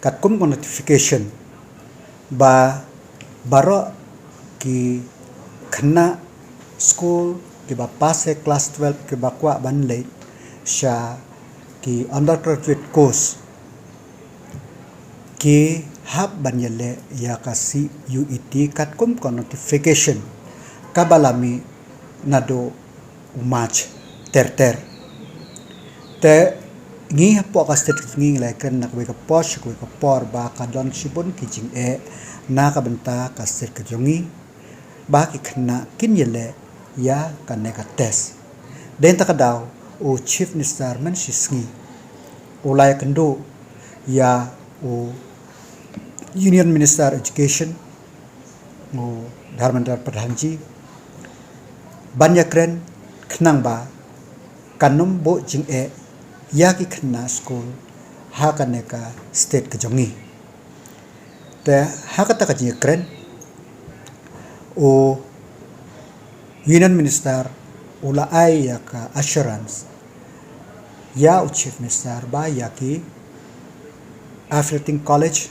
kat kum ko notification ba baro ki khna school ki ba pass class 12 ki ba kwa ban le sha ki undergraduate course ki hab ban yele ya kasi UET kat kum ko notification kabalami nado umach ter te ngi po ka state ngi lai kan nak we ka posh ko ka por ba ka don sibon ki jing na ka benta ka state ka jongi ba ki khna kin yele ya ka ne ka test den ta ka daw o chief minister man shisngi o lai kendo ya o union minister education o Dharmendra Pradhanji banyakren khnang ba kanum bo jing ya ki khna school ha ka ne ka state ka jongi te ha ka ta ka jing kren o union minister ula ai ya ka assurance ya o chief minister ba ya ki affiliating college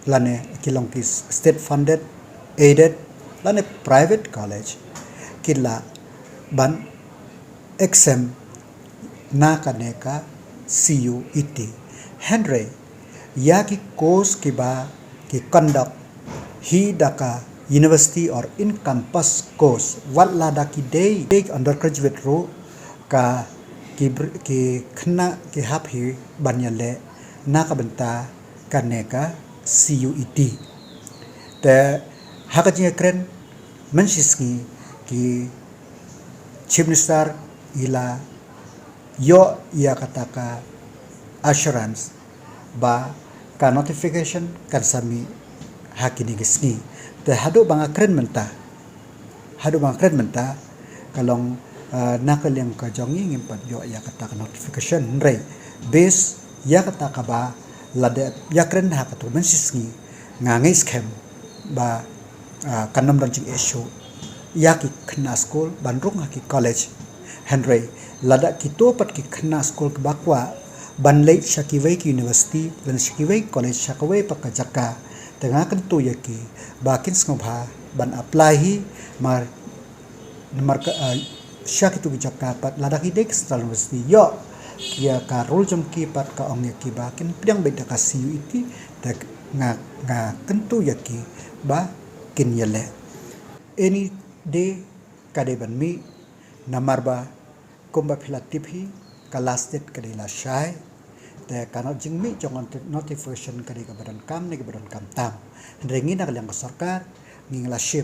lane kilong ki state funded aided lane private college kila ban exam na kaneka CUET Henry ya ki course ki ba ki conduct hi daka university or in campus course wala da ki day undergraduate ro ka ki khna ki hap hi banyale na ka benta kaneka CUET te hakaji kren mensiski ki chief minister ila yo ia kataka assurance ba ka notification kan sami hakini gisni te hadu banga kren menta kalong nakaleng ka jongi ngimpat yo ia kataka notification re base ya kataka ba lade ya kren hakatu mensisni ngangai scam ba kanam ranching issue ya ki khna school bandrung ha ki college henry lada kito pat ki khna school ke bakwa banlei shakiwei ki university dan shakiwei college shakawei pak jaka tengah kan tu yaki bakin ngobha ban apply hi mar shakitu jaka pat lada ki dek central university yo kia ka rul jom ki pat ka ong yaki bakin pidang beda ka CUET tak nga kentu yaki ba kin yele any day kade ban mi namarba kumba philatip hi kalastet kade la shai te kanot jingmi jongon notification kade ka badan kam ne ka badan kam tam rengi na kalang sarkar nging la shim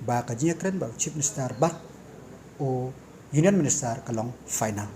ba ka jingkren ba chief minister ba o union minister kalong final